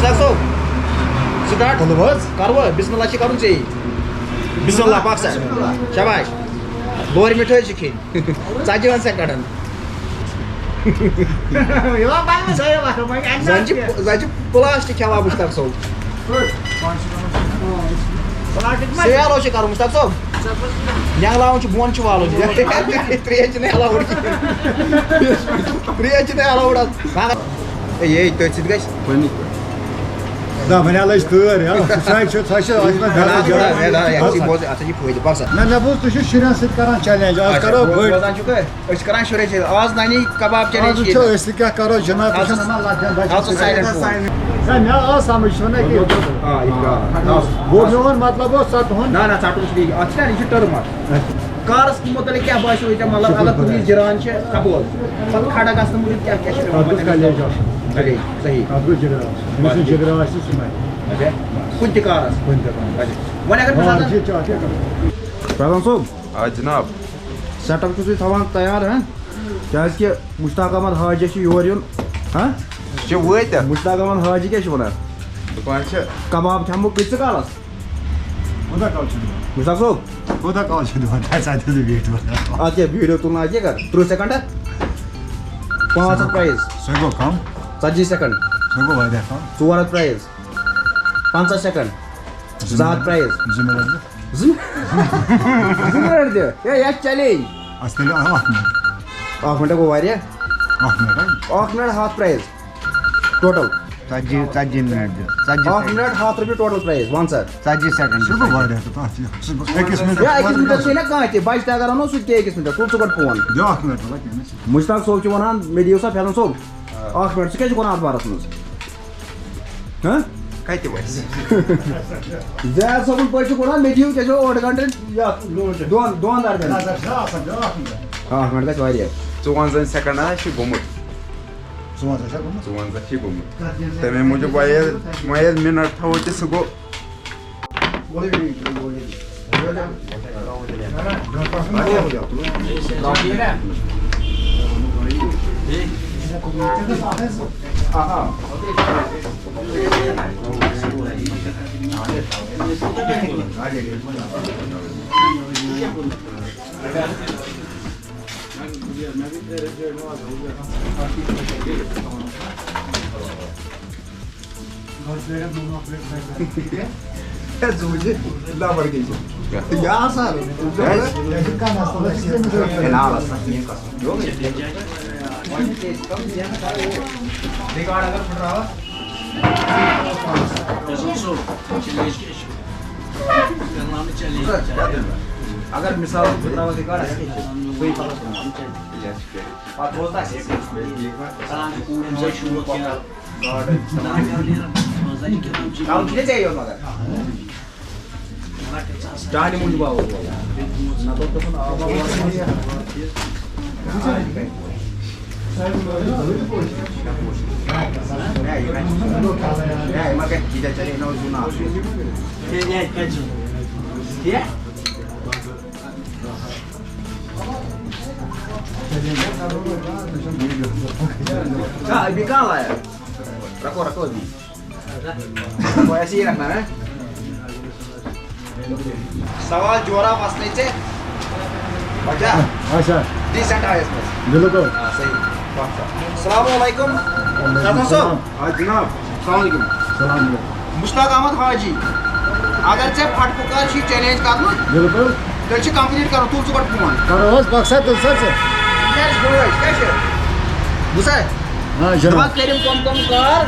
مشتاق صٲب سٹارٹ کرو بسم اللہ کرُن ژےٚ بسم اللہ پاک سا شاباش بورِ مِٹھٲے چھِ کھیٚنۍ 40 سیکنڈن زن چھِ پلاسٹِک کھٮ۪وان مشتاق صٲب سیالو چھِ کرُن مشتاق صٲب نٮ۪ہلاوُن چھُ بۄن چھُ والُن ترٛیش چھِنہٕ ایلاوُڈ ترٛیش چھِنہٕ ایلاوُڈ حظ ہے تٔتھۍ سۭتۍ گژھِ بنیٛا لٔج تۭر فٲیدٕ باسان مےٚ بوٗز تُہۍ چھِو شُرٮ۪ن سۭتۍ کران چیلینج آز کرو بٔڑۍ روزان چھُکھ أسۍ چھِ کران شُرٮ۪ن سۭتۍ آز ننی کباب چیلینج وٕچھو أسۍ تہِ کیٛاہ کرو جِناب مےٚ آو سمجھ چھُو نا کہِ گوٚو میون مطلب اوس ژَٹہون نہ ژٹُن چھُ بیٚیہِ اَتھ چھِ نا یہِ چھُ ٹٔرٕم اَتھ کارَس مُتعلِق کیٛاہ باسیو ژےٚ مطلب اگر پُلیٖس جِران چھِ قبول پَتہٕ کھڑا گژھنہٕ موٗجوٗب کیٛاہ چھِ صحیح کُنہِ تہِ کارَس وۄنۍ اگر فیضان صٲب آ جناب سیٹ اپ چھُو تُہۍ تھاوان تیار کیٛازِکہِ مشتاق احمد حاجی چھُ یور یُن چھِ وٲتۍ مشتاق احمد حاجی کیٛاہ چھِ وَنان دُکان چھِ کباب کھٮ۪مو کۭتِس کالس کوٗتاہ کال چھُ مشتاق صٲب کوٗتاہ کال چھُ دِوان اَتھ کیٛاہ ویٖڈیو تُلنا اَتہِ کیٛاہ کر 30 سیکنڈ 500 پرایز سُہ گوٚو کم 40 سیکنڈ سُہ گوٚو واریاہ کم 400 prize 50 second 200 prize 2 minute 2 minute دِ یہِ چلینج اَسہِ تیٚلہِ 1 مِنٹ 1 مِنٹ گوٚو واریاہ 1 minute 1 minute 100 prize total 40 minute دِ 1 مِنٹ 100 رۄپیہِ ٹوٹل پرایز وَن سا 40 سیکنڈ سُہ گوٚو واریاہ تہٕ تَتھ چھِ سُہ گوٚو 1 مِنٹَس یا 1 مِنٹَس چھُے نا کانٛہہ تہِ بَچہٕ تہِ اگر اَنو سُہ تہِ 1 مِنٹَس تُل ژٕ گۄڈٕ فون دِ 1 مِنٹ مشتاق صٲب چھُ وَنان مےٚ دِیِو سا فیضان صٲب 1 مِنٹ ژٕ کیٛاہ چھُکھ وَنان اَتھ بارَس منٛز کَتہِ وَسہِ زید صٲبُن پٲٹھۍ چھُکھ وَنان مےٚ دِیِو کیٛاہ چھُ 8 گنٹن یَتھ دۄن درمیان 1 مِنٹ گژھِ واریاہ 54 سیکنڈ حظ چھِ گوٚمُت 54 چھِ گوٚمُت تَمے موٗجوٗب وۄنۍ ییٚلہِ مِنٹ تھاوو تہِ سُہ گوٚو اگر مثال ریکارڈ چاہنے موجود ابھی کہاں لایا رکھو رکھو ابھی رکھو ایسے ہی رکھنا ہے سوال جورا مسئلے سے بچا ڈیسنٹ آیا اس میں بالکل صحیح السلام علیکم فیضان صاحب جناب السلام علیکم سلام مشتاق احمد حاجی اگر ژےٚ پھٹ پُکار چھُے چیلینج کرُن بالکل تیٚلہِ چھُ کمپلیٖٹ کرُن تُل ژٕ گۄڈٕ فون کرو حظ مقصد تُل سا ژٕ کیٛاہ چھُ بٲے کیٛاہ چھُ بوٗزا جناب دپان کٔرِم کم کار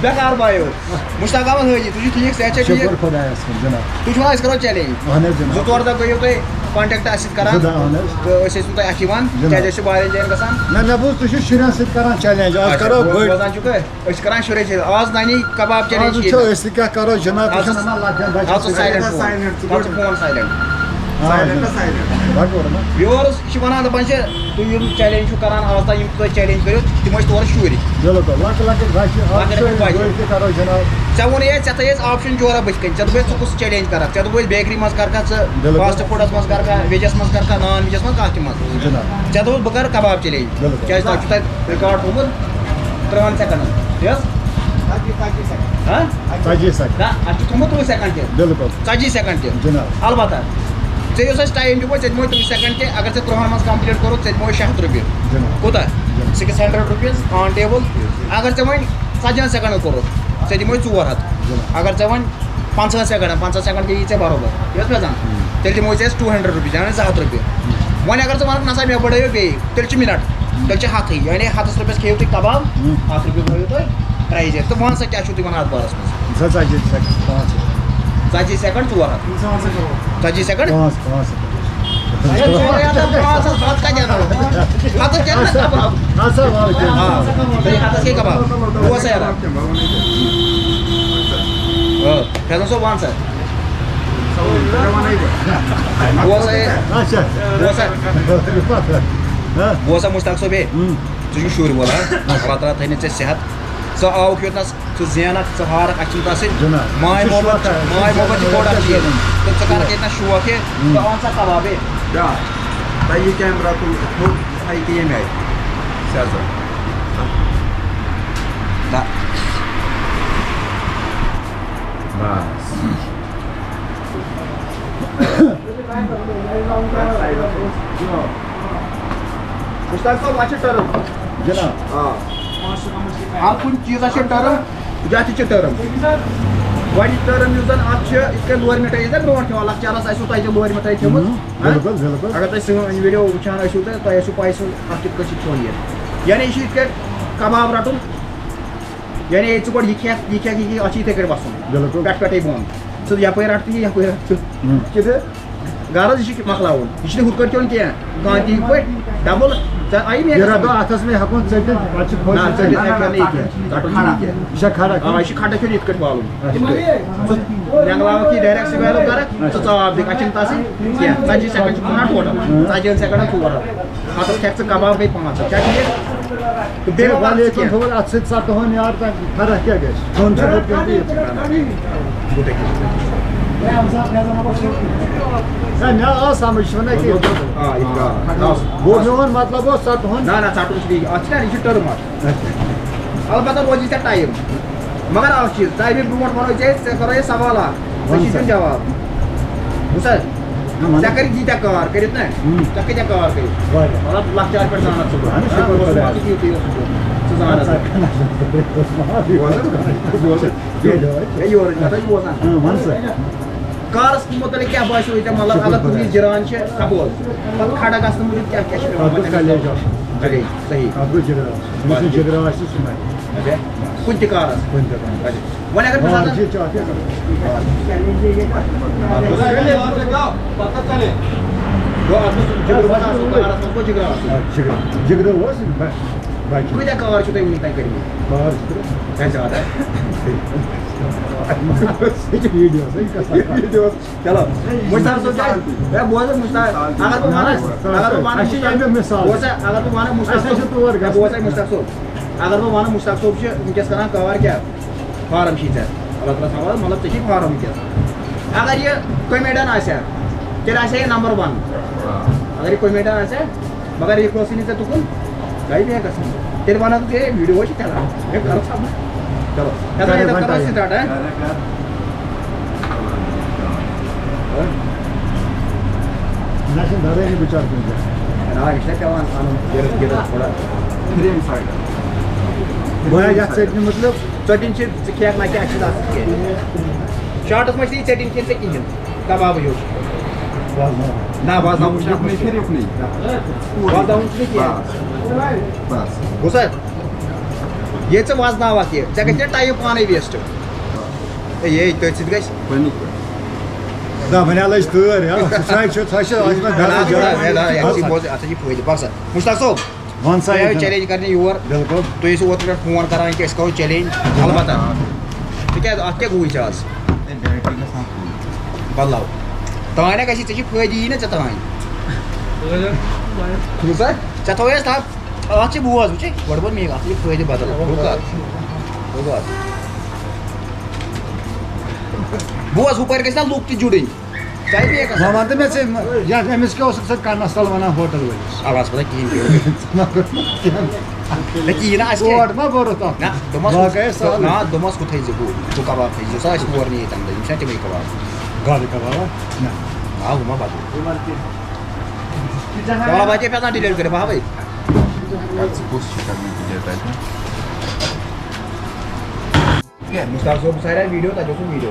بیکار بایو مشتاق احمد حاجی تُہۍ چھِو ٹھیٖک صحت چھا ٹھیٖک شُکر خۄدایَس کُن جناب تُہۍ چھِو أسۍ کرو چیلینج اہن حظ جناب 2-4 دۄہ گٔیِو تُہۍ کانٹیکٹ اَسہِ سۭتۍ کران اہن حظ تہٕ أسۍ ٲسوٕ تۄہہِ اَتھِ یِوان کیٛازِ أسۍ چھِ واریاہن جاین گژھان مےٚ بوٗز تُہۍ چھِو شُرٮ۪ن سۭتۍ کران چیلینج آز کرو بٔڑۍ روزان چھُکھ أسۍ چھِ کران شُرٮ۪ن سۭتۍ آز ننی کباب آز چیلینج وٕچھو أسۍ تہِ کیٛاہ کرو جناب آز ژٕ سایلنٹ فون سایلنٹ ویورٕز چھِ وَنان دَپان چھِ تُہۍ یِم چیلینج چھِو کران آز تام یِم تُہۍ چیلینج کٔرِو تِم ٲسۍ تورٕ شُرۍ بالکل لۄکٕٹۍ لۄکٕٹۍ بچہِ کرو جناب ژےٚ ووٚنُے ژےٚ تھٲیِس آپشن جورا بٕتھِ کَنۍ ژےٚ دوٚپُے ژٕ کُس چیلینج کَرکھ ژےٚ دوٚپُے بیکری منٛز کَرکھا ژٕ فاسٹ فُڈَس منٛز کَرکھا ویجَس منٛز کَرکھا نان ویجَس منٛز کانٛہہ تہِ منٛز جناب ژےٚ دوٚپُتھ بہٕ کَرٕ کباب چیلینج بالکل کیٛازِ تۄہہِ چھُو تَتہِ رِکاڈ تھوٚمُت 3 سیکنڈ یس ہاں ژتجی سیکنڈ نہ اَسہِ چھُ تھوٚمُت 30 سیکنڈ تہِ بالکل 40 سیکنڈ تہِ جناب البتہ ژےٚ یُس اَسہِ ٹایم دِمو ژےٚ دِمو 30 سیکنڈ تہِ اگر ژےٚ 3 منٛز کمپلیٖٹ کوٚرُتھ ژےٚ دِمو 600 رۄپیہِ جناب کوٗتاہ 600 رُپیٖز آن ٹیبل اگر ژےٚ وۄنۍ 40 سیکنڈن کوٚرُتھ ژےٚ دِموے 400 اگر ژےٚ وۄنۍ 50 سیکنڈ یی ژےٚ برابر یہِ پرٛزان تیٚلہِ دِموے ژےٚ أسۍ 200 رُپیٖز یعنی 200 رۄپیہِ وۄنۍ اگر ژٕ وَنکھ نسا مےٚ بڑٲیو بیٚیہِ تیٚلہِ چھِ مِنٹ تیٚلہِ چھِ 100 یعنی 100 رۄپیَس کھیٚیِو تُہۍ کباب 100 رۄپیہِ بٲیِو تُہۍ پرٛایز تہٕ وَن سا کیٛاہ چھُو تُہۍ وَنان اَتھ بارَس منٛز 40 سیکنڈ 5 40 سیکنڈ 400 40 سیکنڈ 5 ہتس کے کباب بوز سا یار فیضان صٲب وَن سا بوز سا مشتاق صٲب ہے ژٕ چھُکھ شُرۍ وول اللہ تعالیٰ تھٲینَے ژےٚ صحت ژٕ آوُکھ یوٚتنَس ژٕ زینکھ ژٕ ہارکھ اَسہِ چھُنہٕ تَسٕے ماے محبت چھِ بوٚڑ اکھ چیٖز تہٕ ژٕ کَرکھ ییٚتنَس شوق ہے ژٕ اَن سا کباب ہے تۄہہِ یہِ کیمرا تُل تھوٚد تھایہِ تی ییٚمہِ آیہِ سیزر مشتاق صٲب اَتھ چھِ ٹٔرٕم جناب ہر کُنہِ چیٖزَس چھِ ٹٔرٕم یَتھ تہِ چھِ ٹٔرٕم گۄڈنِچ ٹٔرٕم یُس زَن اَتھ چھِ یِتھ کٔنۍ لورِ مِٹھٲے یِتھ کٔنۍ برونٛٹھ کھٮ۪وان لۄکچارَس آسِوٕ تۄہہِ تہِ لورِ مِٹھٲے کھیٚمٕژ بالکل بالکل اگر تُہۍ سٲنۍ ویٖڈیو وٕچھان ٲسِو تہٕ تۄہہِ آسِوٕ پاے سُہ اَتھ کِتھ کٔنۍ چھِ کھیوٚن یہِ یعنی یہِ چھِ یِتھ کٔنۍ کباب رَٹُن یعنی ژٕ گۄڈٕ یہِ کھٮ۪کھ یہِ کھٮ۪کھ یہِ اَتھ چھِ یِتھَے کٔنۍ وَسُن بالکل پٮ۪ٹھ پٮ۪ٹھَے بۄن ژٕ یَپٲرۍ رَٹ تہٕ یہِ یَپٲرۍ رَٹ ژٕ کِتھٕ غرض یہِ چھِ مۄکلاوُن یہِ چھِنہٕ ہُتھ کٔنۍ کھیوٚن کینٛہہ کانٛہہ تہِ یِتھ پٲٹھۍ ڈبل ژےٚ آیی مےٚ اتھس میں ہٮ۪کون ژٔٹِتھ پتہٕ چھِ نہ ژٔٹِتھ ہٮ۪کہِ نہٕ یہِ کینٛہہ ژَٹُن چھُنہٕ یہِ کینٛہہ یہِ چھا کھڑا آ یہِ چھِ کھَڈا کھیوٚن یِتھ کٔنۍ والُن ژٕ نٮ۪نٛگلاوَکھ یہِ ڈایرٮ۪کٹ سِویلو کَرَکھ ژٕ ژاپ دِکھ اَتھ چھِنہٕ تَسٕے کینٛہہ 40 سیکنڈ چھِ کٕنان ٹوٹل 40 سیکنڈن 400 ہَتَس کھٮ۪کھ ژٕ کباب گٔے 500 کیٛاہ ٹھیٖک تہٕ بیٚیہِ وَن ژٕ کینٛہہ اتھ سۭتۍ ژٹہون یار فرق کیٛاہ گژھِ ژھوٚن چھُ ہُتھ کٔنۍ مےٚ آو سمجھ چھُ وَنان گوٚو میون مطلب اوس ژٹہون نہ نہ ژَٹُن چھُ بیٚیہِ اَتھ چھِ نا یہِ چھِ ٹٔرٕم اَتھ البتہ روزی ژےٚ ٹایم مگر اکھ چیٖز ٹایمہِ برونٛٹھ وَنو ژےٚ کَرو أسۍ سوال اکھ ژےٚ چھُے دیُن جواب بوٗز حظ ژےٚ کٔرِتھ ییٖتیٛاہ کار کٔرِتھ نا ژےٚ کۭتیٛاہ کار کٔرِتھ مطلب لۄکچار پٮ۪ٹھ زانَکھ ژٕ ژٕ زانَکھ بوزان کارَس مُتعلِق کیٛاہ باسیو ژےٚ مطلب اگر کُنہِ وِزِ جِران چھِ سپوز پَتہٕ کھڑا گژھنہٕ موٗجوٗب کیٛاہ کیٛاہ چھِ صحیح جگرا آسہِ سُہ نہٕ کُنہِ تہِ کارَس وۄنۍ اگر جگرا اوس باقٕے کۭتیٛاہ کار چھِو تۄہہِ وٕنیُک تانۍ کٔرمٕتۍ زیادٕ چلو مشتاق صٲب ہے بوز حظ مشتاق اگر بہٕ وَنہٕ مشتاق صٲب اگر بہٕ وَنہٕ مشتاق صٲب چھِ وٕنکٮ۪س کران کار کیٛاہ فارم چھی ژےٚ اللہ تعالیٰ تھاوان مطلب ژےٚ چھی فارم وٕنکٮ۪س اگر یہِ کومیڈیَن آسہِ ہا تیٚلہِ آسہِ ہا یہِ نمبر 1 اگر یہِ کومیڈیَن آسہِ ہا مگر یہِ کٲنٛسہِ نہٕ ژےٚ تُکُن گٔے مےٚ گژھان تیٚلہِ وَنکھ ژٕ ہے ویٖڈیو چھِ چلان ہے کَرو سَبمِٹ چلو کرو سِٹاٹ نہ چھُنہٕ دَرٲنی بِچار کُنہِ جایہِ یہِ چھُنہ پٮ۪وان اَنُن تھوڑا گویا یَتھ ژٔٹنہِ مطلب ژٔٹِنۍ چھِ ژٕ کھٮ۪کھ نہ کہِ اَسہِ چھِ اَتھ کینٛہہ شاٹَس منٛز چھِ یہِ ژٔٹِنۍ کھٮ۪ن ژےٚ کِہیٖنۍ کبابٕے یوت نہ وازناوُن چھُنہٕ وازناوُن چھُنہٕ کینٛہہ بوٗز حظ ییٚلہِ ژٕ وزناوکھ یہِ ژےٚ گژھِ ٹایم پانَے ویسٹ ہے تٔتھۍ سۭتۍ گژھِ وۄنۍ لٔج تۭر اَتھ چھِ فٲیدٕ بَس مشتاق صٲب وَن سا تُہۍ آیِو چیلینج کرنہِ یور بالکل تُہۍ ٲسِو اوترٕ پٮ۪ٹھ فون کران کہِ أسۍ کرو چیلینج البتہ تِکیٛازِ اَتھ کیٛاہ گوٚوُے ژےٚ آز بدلاو تانۍ ہا گژھی ژےٚ چھی فٲیدٕ یی نا ژےٚ تانۍ بوٗز حظ ژےٚ تھوٚوُے اَسہِ تھپ اَتھ چھِ بوز وٕچھے گۄڈٕ ووٚن مے اَتھ چھِ فٲیدٕ بدل بوز ہُپٲرۍ گژھِ نا لُکھ تہِ جُڑٕنۍ ژےٚ مے گژھان وَن تہٕ مےٚ ژٕ أمِس کیٛاہ اوسُکھ ژٕ کَنَس تَل وَنان ہوٹَل وٲلِس آواز پَتہ کِہیٖنۍ Leki na aske. Or ma borot at. Na, domas. Bagay sağ. Na, domas kutai zebu. Tu kebab itu saya semua ni tanda. Misalnya cuma kebab. Gali kababa. Na. Ah, rumah batu. Kalau baca pernah di dalam apa? Кажется, пусть ками где-то. Mustaq sob saya video tak jauh video.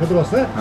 Kadrosa.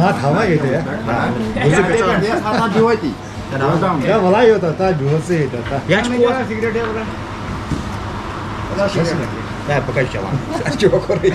Ha hava yedi ya. Hatta diyordu. Ya vallahi yota ta juhse yedi ta. Ya çıkıyor. Ya pakai cawan. Coba korek.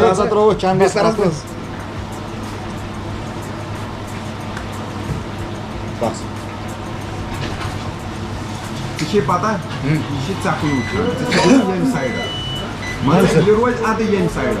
Rasa terus channel Besaras bos. Bas. Bir şey pata? Bir şey çakıyor. Yeni sayıda. Masa Leroy adı yeni sayıda.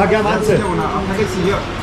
Bagaimana sih? Ona apakah sih ya?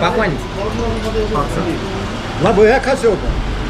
Pakwan. La bu ya kaç yok?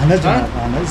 Anız anız.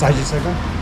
Sadece sakın.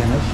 Yanız.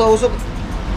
400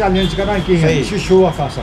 challenge karan ki Sahih. şu şu akasa.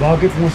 Bağı mus.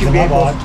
Jamaat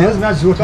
Nez ben zor.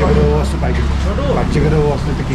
Cibir olsun belki. Bak cibir olsun teki.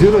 Zero.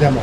Demo.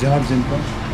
Cenab Zinko.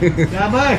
Ya bak.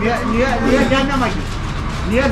Niye gelme maçı. Niye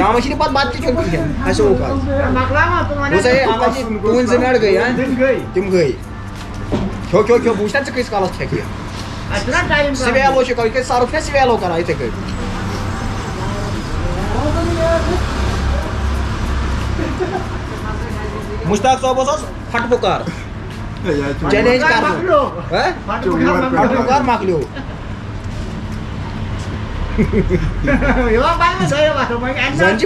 شام پتہ بتہٕ تہِ کھیوٚن کِہیٖنۍ اَسہِ ہووُکھ آز بہٕ ہے uncle جی تُہٕنٛدۍ 2 minute گٔے تِم گٔے کھیو بہٕ وٕچھِ نا ژٕ کۭتِس کالَس کھٮ۪کھ یہِ سِویلو چھُ کَرُن کیٛازِ سرف چھُنا سِویلو کران یِتھَے کٔنۍ مشتاق صٲبَس اوس پھٹہٕ پُکار چیلینج پھٹہٕ پُکار مۄکلیو زَن چھِ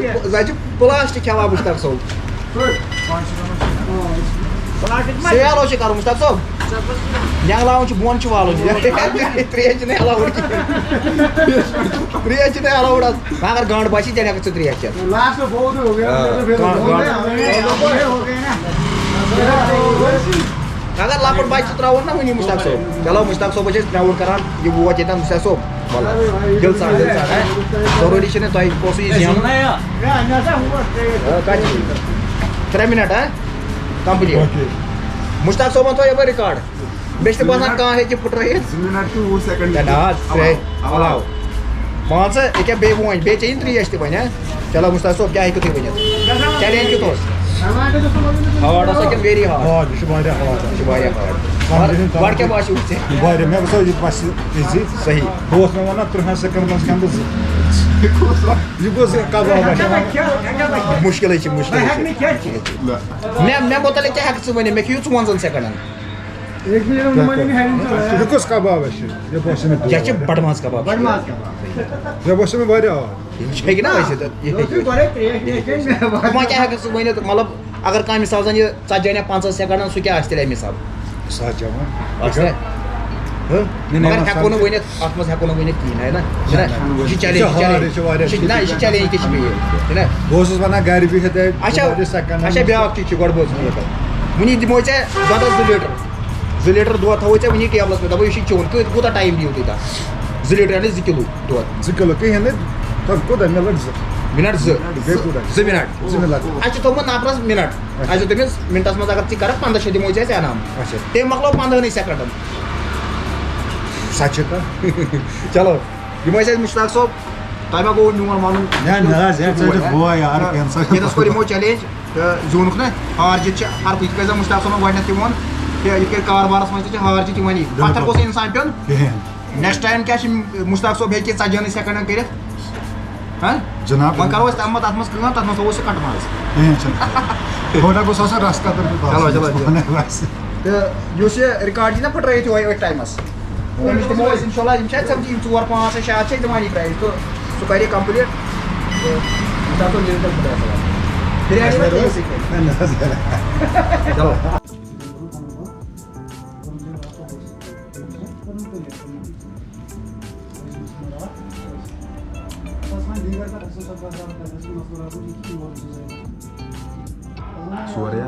پلاسٹِک کھٮ۪وان مشتاق صٲب سِویلو چھُ کَرُن مشتاق صٲب نٮ۪نٛگلاوُن چھُ بۄن چھُ والُن ترٛیش چھِنہٕ ایلاوُڈ کِہیٖنۍ ترٛیش چھِنہٕ ایلاوُڈ حظ اگر گنٛڈ باسہِ تیٚلہِ ہٮ۪کَکھ ژٕ ترٛیش چٮ۪تھ اگر لۄکُٹ بَچہِ ترٛاوُن نا وٕنی مشتاق صٲب چلو مشتاق صٲبَس چھِ أسۍ پرٛاوُڈ کران یہِ ووت ییٚتٮ۪ن مشتاق صٲب دِل سان ضروٗری چھِنہٕ تۄہہِ اوسُو یہِ زینُن کَتہِ 3 مِنٹ کَمپٕلیٖٹ مشتاق صٲبَن تھوٚو یَپٲرۍ رِکاڈ مےٚ چھِ نہٕ باسان کانٛہہ ہیٚکہِ پھٕٹرٲیِتھ 2 مِنٹ تہٕ 20 سیکنڈ نہ حظ علاو مان ژٕ ییٚکیٛاہ بیٚیہِ وۄنۍ بیٚیہِ چیٚیِن ترٛیش تہِ وۄنۍ چلو مشتاق صٲب کیٛاہ ہیٚکِو تُہۍ ؤنِتھ چیلینج کیُتھ اوس ہاڈ اوسا کِنہٕ ویری ہاڈ یہِ چھُ واریاہ ہاڈ یہِ چھُ واریاہ ہاڈ گۄڈٕ کیٛاہ باسیو ژےٚ واریاہ مےٚ باسیو یہِ باسہِ ایٖزی صحیح بہٕ اوسُس مےٚ وَنان 30 سیکنڈ منٛز کھٮ۪مہٕ بہٕ یہِ گوٚژھ کباب مُشکِلٕے چھِ مےٚ مُتعلِق کیٛاہ ہٮ۪کہٕ ژٕ ؤنِتھ مےٚ کھیٚیِو 50 سیکنڈن یہِ کُس کباب اَسہِ یہِ باسیو مےٚ یہِ چھِ بَڑٕ ماز کباب مےٚ باسیو مےٚ واریاہ آڈ یہِ ہیٚکہِ نا ٲسِتھ وۄنۍ کیٛاہ ہٮ۪کَکھ ژٕ ؤنِتھ مطلب اگر کانٛہہ مِثال زَن یہِ ژَتجی یا 50 سیکنڈن سُہ کیٛاہ آسہِ تیٚلہِ اَمہِ حساب مگر ہٮ۪کو نہٕ ؤنِتھ اَتھ منٛز ہٮ۪کو نہٕ ؤنِتھ کِہیٖنۍ ہے نا یہِ چھِ چیلینج نہ یہِ چھِ چیلینج تہِ چھِ بیٚیہِ چھِنہ بہٕ اوسُس وَنان گرِ بِہِتھ اچھا بیٛاکھ چیٖز چھُ گۄڈٕ بوز وٕنی دِمو ژےٚ دۄدَس 2 لیٖٹر دۄد تھاوو ژےٚ وٕنی ٹیبلَس پٮ۪ٹھ دَپو یہِ چھُ چیوٚن کوٗتاہ ٹایم دِیِو تُہۍ تَتھ 2 لیٖٹر 2 کِلوٗ دۄد 2 کِلوٗ کِہیٖنۍ نہٕ تَتھ کوٗتاہ مےٚ لٔگۍ 2 مِنٹ 2 مِنٹ 2 مِنٹ اَسہِ چھُ تھوٚومُت نفرَس مِنٹ اَسہِ چھُ تٔمِس مِنٹَس منٛز اگر ژٕ کَرَکھ 15 دِمو ژےٚ أسۍ انعام اچھا تٔمۍ مۄکلو 15 سیکنڈن سچ کَتھ چلو یِم ٲسۍ اَسہِ مُشتاق صٲب تۄہہِ ما گوٚو میون وَنُن ییٚتَس کوٚر یِمو چیلینج تہٕ زیوٗنُکھ نا ہار جیٖت چھِ ہر کُنہِ یِتھ کٔنۍ زَن مُشتاق صٲبن گۄڈنٮ۪تھ تہِ ووٚن کہِ یِتھ کٔنۍ کاربارَس منٛز تہِ چھِ ہار جیٖت یِوانی پَتھر گوٚژھ نہٕ اِنسان پیوٚن نیکسٹ ٹایم کیٛاہ چھِ مُشتاق صٲب ہیٚکہِ 40 سیکنڈن کٔرِتھ جِناب وۄنۍ کَرو أسۍ تَمہِ تَتھ منٛز کٲم تَتھ منٛز تھاوو أسۍ کَٹہٕ ماز تھوڑا گوٚژھ آسان رَس تہٕ یُس یہِ رِکاڈ یی نا پھٕٹرٲیِتھ یِہوے أتھۍ ٹایمَس أمِس دِمو أسۍ اِنشاء اللہ یِم چھِ اَتہِ سَمجھی یِم 4 5 6 چھِ أسۍ دِوان یہِ پرٛایِز تہٕ سُہ کَرِ کَمپٕلیٖٹ چلو سورُے